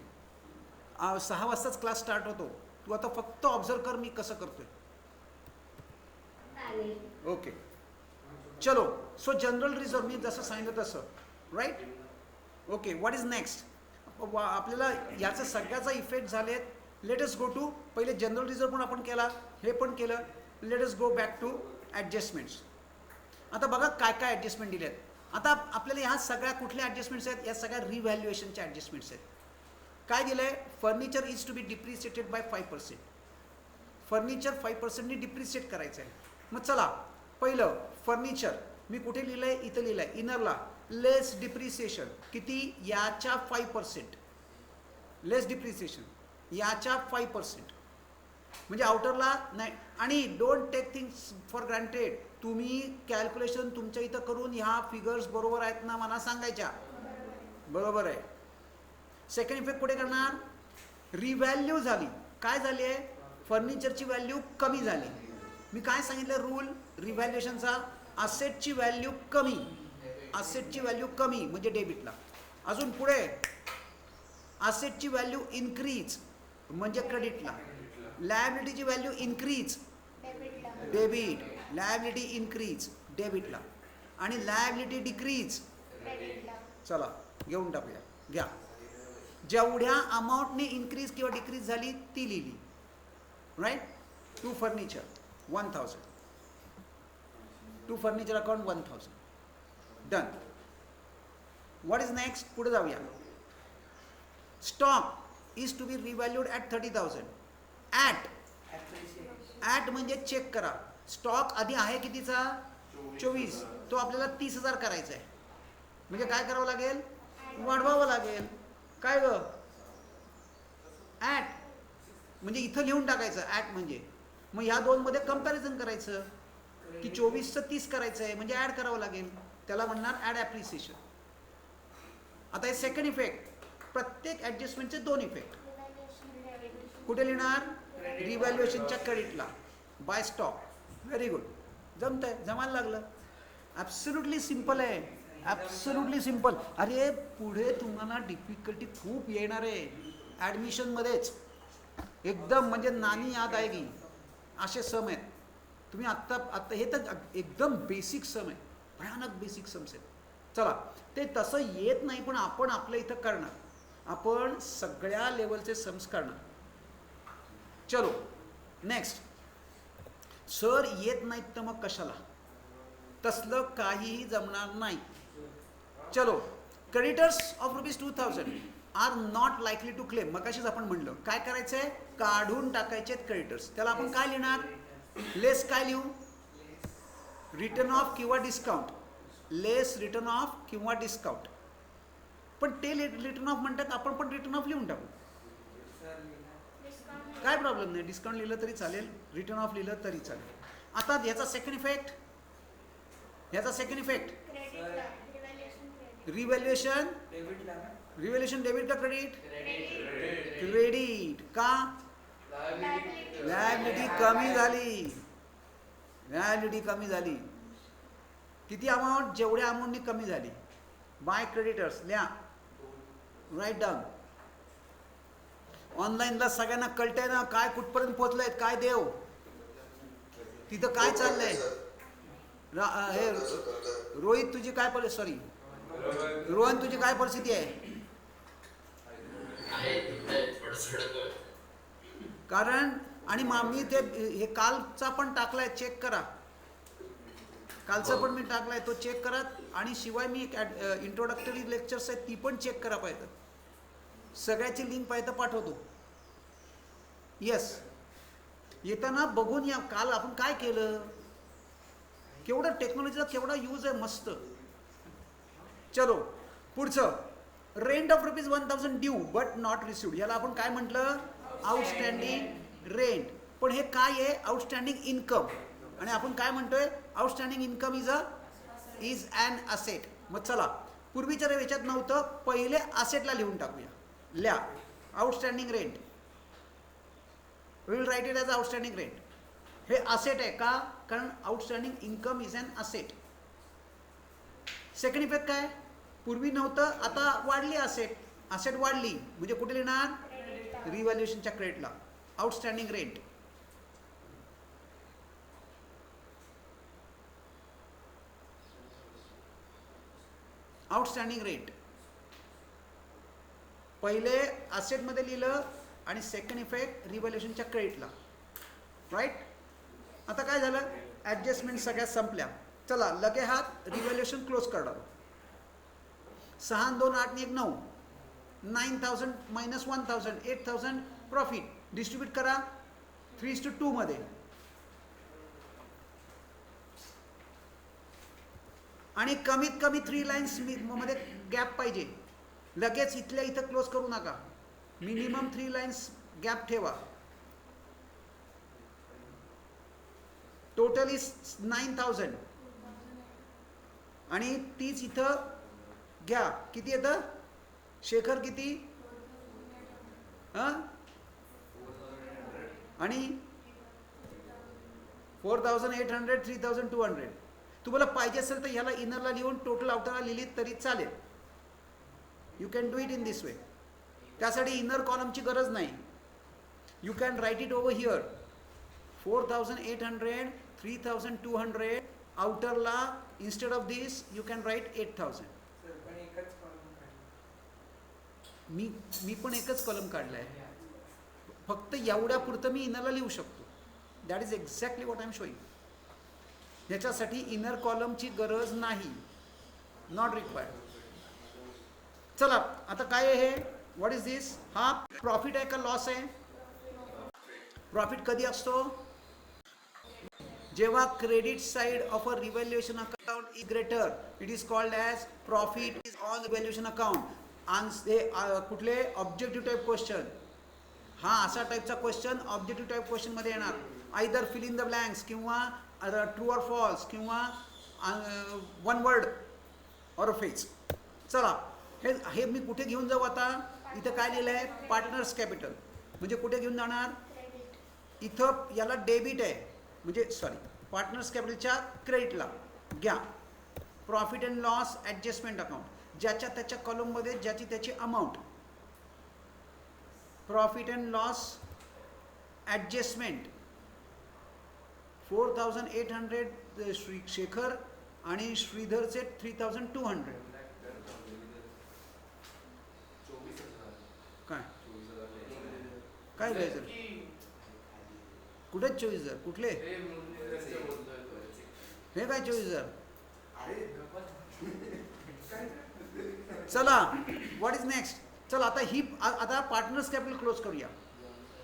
6 वाजताच क्लास स्टार्ट होतो, तू आता फक्त ऑब्झर्व कर मी कसं करतोय. ओके चलो. सो जनरल रिझर्व मी जसं सांगितलं तसं, right. Okay, what is next? आपल्याला याचा सगळ्याचा इफेक्ट झालेत. लेट अस गो टू, पहिले जनरल रिझर्व पण आपण केला, हे पण केलं. Let us go back to adjustments. आता बघा काय काय ॲडजस्टमेंट दिले आहेत. आता आपल्याला ह्या सगळ्या कुठल्या ॲडजस्टमेंट्स आहेत? या सगळ्या रिव्हॅल्युएशनच्या ॲडजस्टमेंट्स आहेत. काय दिलं आहे? Furniture is to be depreciated by 5%. Furniture 5%नी डिप्रिसिएट करायचं आहे. मग चला, पहिलं फर्निचर मी कुठे लिहिलं आहे? इथं लिहिलं आहे इनरला. लेस डिप्रिसिएशन किती? याच्या 5%. लेस डिप्रिसिएशन याच्या 5%, म्हणजे आउटरला नाही. आणि don't take things for granted. तुम्ही कॅल्क्युलेशन तुमच्या इथं करून ह्या फिगर्स बरोबर आहेत ना मला सांगायच्या. बरोबर आहे. सेकंड इफेक्ट कुठे करणार? रिव्हॅल्यू झाली. काय झाली आहे? फर्निचरची व्हॅल्यू कमी झाली. मी काय सांगितलं रूल रिव्हॅल्युएशनचा? असेटची व्हॅल्यू कमी, असेटची व्हॅल्यू कमी म्हणजे डेबिटला. अजून पुढे असेटची व्हॅल्यू इन्क्रीज म्हणजे क्रेडिटला. लायबिलिटीची value increase debit, liability increase डेबिटला. आणि लायबिलिटी डिक्रीज. चला घेऊन टाकूया. घ्या, जेवढ्या अमाऊंटने इन्क्रीज किंवा डिक्रीज झाली ती लिहिली. Right. To furniture 1000, to furniture account 1000. Done. What is next? पुढे जाऊया. Stock is to be revalued at 30,000. At म्हणजे चेक करा. स्टॉक आधी आहे कितीचा? 24. तो आपल्याला 30,000 करायचा आहे. म्हणजे काय करावं लागेल? वाढवावं लागेल. काय ग? ॲट म्हणजे इथं लिहून टाकायचं ॲट म्हणजे. मग ह्या दोनमध्ये कंपॅरिझन करायचं की 24चं 30 करायचं आहे म्हणजे ॲड करावं लागेल. त्याला म्हणणार ॲड ॲप्रिसिएशन. आता हे सेकंड इफेक्ट. प्रत्येक ॲडजस्टमेंटचे 2 इफेक्ट. कुठे लिहिणार? रिव्हॅल्युएशनच्या क्रेडिटला बाय स्टॉक. व्हेरी गुड, जमतंय, जमायला लागलं. ॲब्सोल्युटली सिम्पल आहे, ॲब्सोल्युटली सिम्पल. अरे पुढे तुम्हाला डिफिकल्टी खूप येणार आहे ॲडमिशनमध्येच. एकदम म्हणजे नानी याद आएगी असे सम आहेत. तुम्ही आत्ता हे तर एकदम बेसिक सम आहे, भयानक बेसिक सम्स आहेत. चला, ते तसं येत नाही पण आपण आपल्या इथं करणार. आपण सगळ्या लेवलचे सम्स करणार. चलो नेक्स्ट. सर येत नाहीत तर मग कशाला? तसलं काहीही जमणार नाही. चलो, creditors of ₹2000 are not likely to claim. मगाशीच आपण म्हणलं काय करायचं आहे? काढून टाकायचे आहेत क्रेडिटर्स. त्याला आपण काय लिहिणार? लेस काय लिहू? रिटर्न ऑफ किंवा डिस्काउंट. लेस रिटर्न ऑफ किंवा डिस्काउंट. पण ते रिटर्न ऑफ म्हणतात, आपण पण रिटर्न ऑफ लिहून टाकू. काय प्रॉब्लेम नाही, डिस्काउंट लिहिलं तरी चालेल, रिटर्न ऑफ लिहिलं तरी चालेल. आता याचा सेकंड इफेक्ट ह्याचा सेकंड इफेक्ट क्रेडिटला रिव्हॅल्युएशन क्रेडिट रिव्हॅल्युएशन डेबिटला ना रिव्हॅल्युएशन डेबिट का क्रेडिट क्रेडिट क्रेडिट का लायबिलिटी कमी झाली लायबिलिटी कमी झाली किती अमाऊंट जेवढ्या अमाऊंटनी कमी झाली बाय क्रेडिटर्स लिहा राईट डाऊन ऑनलाईनला सगळ्यांना कळतंय ना काय कुठपर्यंत पोहोचलंय काय देव तिथं काय चाललंय हे रोहित तुझी काय परिस्थिती सॉरी रोहन तुझी काय परिस्थिती आहे कारण आणि मी ते हे कालचा पण टाकलाय चेक करा कालचा पण मी टाकलाय तो चेक करा आणि शिवाय मी इंट्रोडक्टरी लेक्चर्स आहेत ती पण चेक करा पाहिजे सगळ्याची लिंक पाहिजे पाठवतो येस येताना बघून या काल आपण काय केलं केवढं टेक्नॉलॉजीचा केवढा यूज आहे मस्त चलो पुढचं rent of ₹1000 due but not received याला आपण काय म्हटलं आउटस्टँडिंग रेंट पण हे काय आहे आउटस्टँडिंग इन्कम आणि आपण काय म्हणतोय outstanding income is an asset मग चला पूर्वीच्या याच्यात नव्हतं पहिले असेटला लिहून टाकूया लिहा outstanding rent we will write it as outstanding rent हे असेट आहे का कारण outstanding income is an asset second effect काय पूर्वी नव्हतं आता वाढली असेट वाढली म्हणजे कुठे लिहिणार रिव्हॅल्युएशनच्या क्रेडिटला आउटस्टँडिंग रेंट आउटस्टँडिंग रेंट पहिले असेटमध्ये लिहिलं आणि सेकंड इफेक्ट रिव्हॅल्युएशनच्या क्रेडिटला राईट आता काय झालं ॲडजस्टमेंट सगळ्या संपल्या चला लगे हात रिव्हॅल्युएशन क्लोज करणार 6 आणि 2 8 आणि 1 9 9000 मायनस 1000 8000 प्रॉफिट डिस्ट्रीब्यूट करा 3:2 मध्ये आणि कमीत कमी 3 लाईन्स मध्ये गॅप पाहिजे लगेच इथल्या इथं क्लोज करू नका मिनिमम 3 लाईन्स गॅप ठेवा टोटल इज 9000 आणि तीच इथं घ्या किती येतं शेखर किती आणि 4800 3200 तुम्हाला पाहिजे असेल तर ह्याला इनरला लिहून टोटल आउटरला लिहिली तरी चालेल you can do it in this way त्यासाठी इनर कॉलमची गरज नाही you can write it over here 4800 3200 आउटरला instead of this you can write 8000 मी पण एकच कॉलम काढला आहे फक्त एवढ्या पुरतं मी इनरला लिहू शकतो that is exactly what I am showing याच्यासाठी इनर कॉलमची गरज नाही नॉट रिक्वायर्ड चला आता काय आहे हे व्हॉट इज दिस हा प्रॉफिट आहे का लॉस आहे प्रॉफिट कधी असतो जेव्हा credit side of a revaluation account is greater it is called as profit is on revaluation account हे कुठले ऑब्जेक्टिव्ह टाईप क्वेश्चन हा असा टाईपचा क्वेश्चन ऑब्जेक्टिव्ह टाईप क्वेश्चनमध्ये येणार either fill in the blanks किंवा ट्रू ऑर फॉल्स किंवा वन वर्ड ऑर फेज चला हे मी कुठे घेऊन जाऊ आता इथं काय लिहिलं आहे पार्टनर्स कॅपिटल म्हणजे कुठे घेऊन जाणार इथं याला डेबिट आहे म्हणजे सॉरी पार्टनर्स कॅपिटलच्या क्रेडिटला घ्या profit and loss adjustment account ज्याच्या त्याच्या कॉलममध्ये ज्याची त्याची amount profit and loss adjustment 4800 Shekhar आणि श्रीधरचे 3200 काय काय लिहायचं कुठे 24000 कुठले हे काय 24000 चला व्हॉट इज नेक्स्ट चला आता पार्टनर्स कॅपिटल क्लोज करूया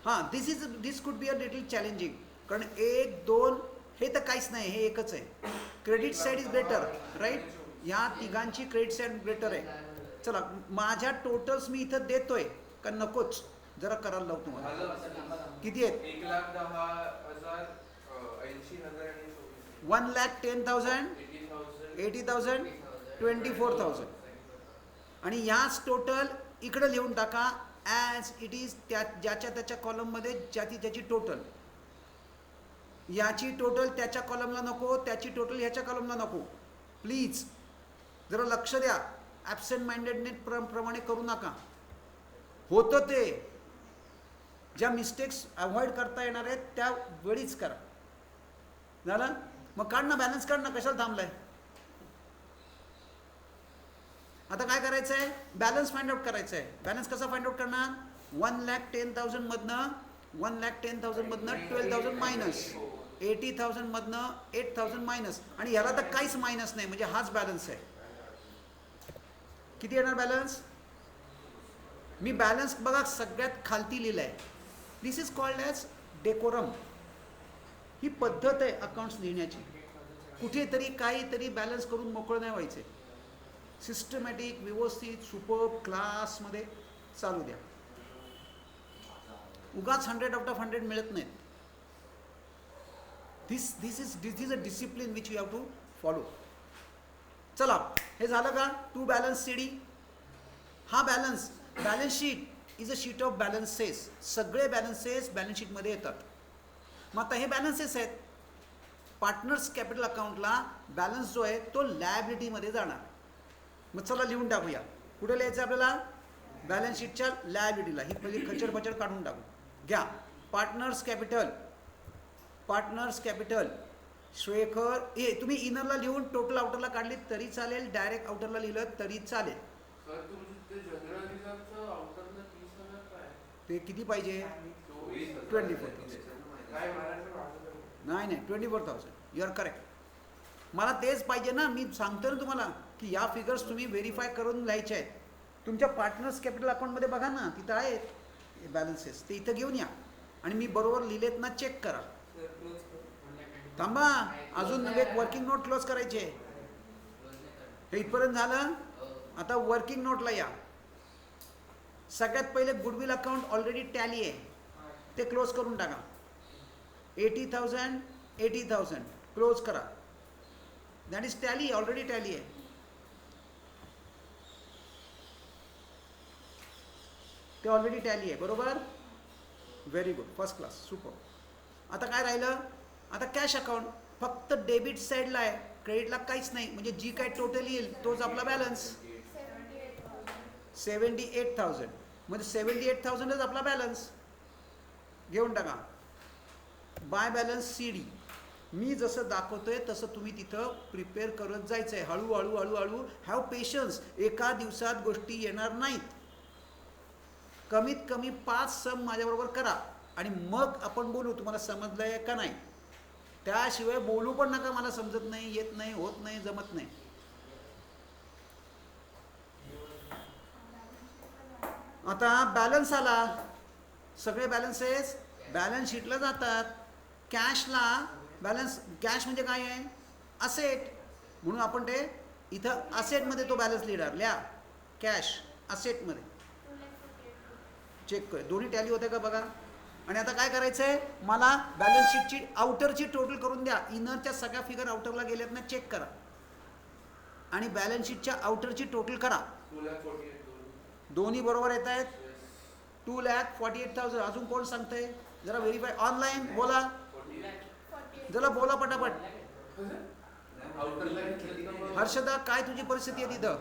हां दिस could be a little challenging कारण 1 2 हे तर काहीच नाही हे एकच आहे credit side is greater right ह्या तिघांची क्रेडिट साईड ग्रेटर आहे चला माझ्या टोटल्स मी इथं देतोय का नकोच जरा करायला लावतो तुम्हाला किती आहेत 1,10,000 80,000 आणि 1,10,000, 80,000, 24,000. आणि ह्याच टोटल इकडे लिहून टाका ॲज इट इज, त्या ज्याच्या त्याच्या कॉलममध्ये ज्याची त्याची टोटल. याची टोटल त्याच्या कॉलमला नको, त्याची टोटल ह्याच्या कॉलमला नको. प्लीज जरा लक्ष द्या. ॲबसेंट माइंडेडनेस प्रमाणे करू नका. होतं ते. ज्या मिस्टेक्स अवॉइड करता येणार आहेत त्या वेळीच करा. झालं? मग काढ ना, बॅलन्स काढ ना, कशाला थांबलाय? आता काय करायचं आहे? बॅलन्स फाइंड आउट करायचं आहे. बॅलन्स कसा फाइंड आउट करणार? 1,10,000 मधनं 12,000 मायनस, 80,000 मधनं 8,000 मायनस, आणि ह्याला तर काहीच मायनस नाही, म्हणजे हाच बॅलन्स आहे. किती येणार बॅलन्स? मी बॅलन्स बघा सगळ्यात खालती लिहिलं आहे. This is called as decorum. ही पद्धत आहे अकाउंट्स लिहिण्याची. कुठेतरी काहीतरी बॅलन्स करून मोकळं नाही व्हायचे. सिस्टमॅटिक, व्यवस्थित, सुपर क्लासमध्ये चालू द्या. उगाच 100 आउट ऑफ 100 मिळत नाहीत. This is a discipline which you have to follow. चला, हे झालं का? To balance CD. हा balance sheet is a sheet of balances. सगळे बॅलन्सेस बॅलन्स शीटमध्ये येतात. मग आता हे बॅलन्सेस आहेत. पार्टनर्स कॅपिटल अकाउंटला बॅलन्स जो आहे तो लायबिलिटीमध्ये जाणार. मग चला लिहून टाकूया. कुठे लिहायचं आपल्याला? बॅलन्स शीटच्या लायबिलिटीला. ही पहिली खचर काढून टाकू. घ्या पार्टनर्स कॅपिटल शेखर. हे तुम्ही इनरला लिहून टोटल आउटरला काढली तरी चालेल, डायरेक्ट आउटरला लिहिलं तरी चालेल. ते किती पाहिजे? 24,000. नाही 24,000. You are correct. मला तेच पाहिजे ना. मी सांगतो ना तुम्हाला की या फिगर्स तुम्ही व्हेरीफाय करून लिहायचे आहेत. तुमच्या पार्टनर्स कॅपिटल अकाउंटमध्ये बघा ना, तिथं आहेत बॅलन्सेस. ते इथं घेऊन या आणि मी बरोबर लिहिलेत ना चेक करा. थांबा, अजून एक वर्किंग नोट क्लोज करायची आहे. हे इथपर्यंत झालं. आता वर्किंग नोटला या. सगळ्यात पहिले गुडविल अकाउंट ऑलरेडी टॅली आहे, ते क्लोज करून टाका. 80,000 क्लोज करा. That is tally, already tally आहे. ते ऑलरेडी टॅली आहे. बरोबर? Very good, first class, super. आता काय राहिलं? आता कॅश अकाउंट फक्त डेबिट साईडला आहे, क्रेडिटला काहीच नाही. म्हणजे जी काय टोटल येईल तोच आपला बॅलन्स. 78,000 म्हणजे 78,000च आपला बॅलन्स. घेऊन टाका. Bye balance CD. मी जसं दाखवतोय तसं तुम्ही तिथं प्रिपेअर करत जायचं आहे. हळूहळू. Have patience. एका दिवसात गोष्टी येणार नाहीत. कमीत कमी 5 सम माझ्याबरोबर करा आणि मग आपण बोलू. तुम्हाला समजलंय का नाही? त्याशिवाय बोलू पण नका. मला समजत नाही, येत नाही, होत नाही, जमत नाही. आता बॅलन्स आला. सगळे बॅलन्सेस बॅलन्स शीटला जातात. कॅशला बॅलन्स, कॅश म्हणजे काय आहे? असेट. म्हणून आपण ते इथं असेटमध्ये तो बॅलन्स लिहिणार. लिहा कॅश असेटमध्ये. चेक कर, दोन्ही टॅली होते का बघा. आणि आता काय करायचं आहे? मला बॅलन्स शीटची आउटरची टोटल करून द्या. इनरच्या सगळ्या फिगर आउटरला गेल्यात ना, चेक करा. आणि बॅलन्स शीटच्या आउटरची टोटल करा. दोन्ही बरोबर येत आहेत. 2,48,000. अजून कोण सांगतंय? जरा व्हेरीफाय. ऑनलाईन बोला, जरा बोला पटापट. हर्षदा, काय तुझी परिस्थिती आहे तिथं?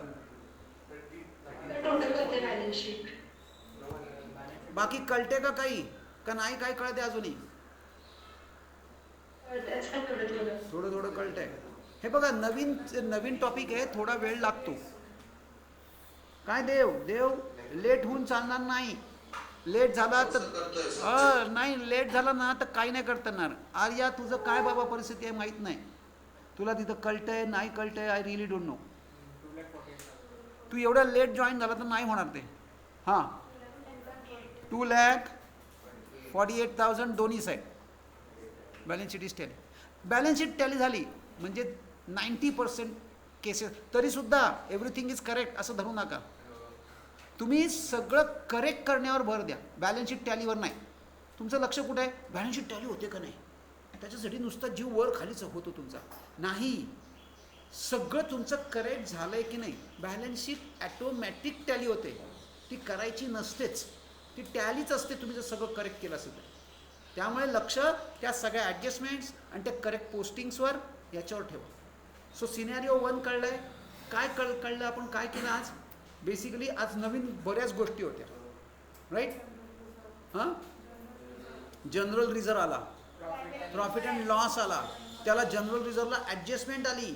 बाकी कळते का काही? का नाही काय कळते अजूनही? थोडं कळतंय. हे बघा, नवीन टॉपिक आहे, थोडा वेळ लागतो. काय देव लेट होऊन चालणार नाही. लेट झाला तर नाही, लेट झाला ना तर काही नाही करता येणार. आर्या, तुझं काय बाबा परिस्थिती आहे माहीत नाही. तुला तिथं कळतंय नाही कळतंय, आय रिअली डोंट नो. तू एवढ्या लेट जॉईन झाला तर नाही होणार ते. हां, 2,48,000 दोन्ही side. Balance sheet is tally. Balance sheet tally झाली म्हणजे 90% केसेस. तरीसुद्धा एव्हरीथिंग इज करेक्ट असं धरू नका. तुम्ही सगळं करेक्ट करण्यावर भर द्या, बॅलन्स शीट टॅलीवर नाही. तुमचं लक्ष कुठे आहे? बॅलन्स शीट टॅली होते का नाही. त्याच्यासाठी नुसता जीव वर खालीच होतो तुमचा नाही. सगळं तुमचं करेक्ट झालंय की नाही. बॅलन्स शीट ॲटोमॅटिक टॅली होते, ती करायची नसतेच, ती टॅलीच असते तुम्ही जर सगळं करेक्ट केलं असेल तर. त्यामुळे लक्ष त्या सगळ्या ॲडजस्टमेंट्स आणि त्या करेक्ट पोस्टिंग्सवर याच्यावर ठेवा. So scenario 1 कळलंय. काय कळलं आपण काय केलं आज. बेसिकली आज नवीन बऱ्याच गोष्टी होत्या राईट. हां, जनरल रिझर्व आला, प्रॉफिट अँड लॉस आला, त्याला जनरल रिझर्वला ॲडजस्टमेंट आली,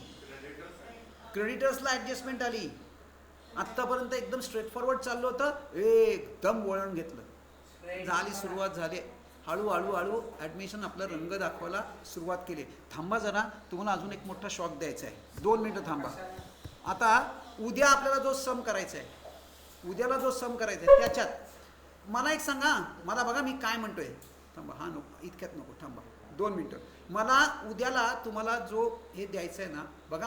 क्रेडिटर्सला ॲडजस्टमेंट आली. आत्तापर्यंत एकदम स्ट्रेट फॉरवर्ड चाललं होतं, एकदम वळण घेतलं, झाली सुरुवात झाली. हळूहळू ॲडमिशन आपला रंग दाखवायला सुरुवात केली. थांबा जरा, तुम्हाला अजून एक मोठा शॉक द्यायचा आहे. 2 मिनटं थांबा. आता उद्या आपल्याला जो सम करायचा आहे, उद्याला जो सम करायचा आहे त्याच्यात मला एक सांगा, मला बघा मी काय म्हणतोय. थांबा, हा नको, इतक्यात नको, थांबा 2 मिनटं. मला उद्याला तुम्हाला जो हे द्यायचं आहे ना, बघा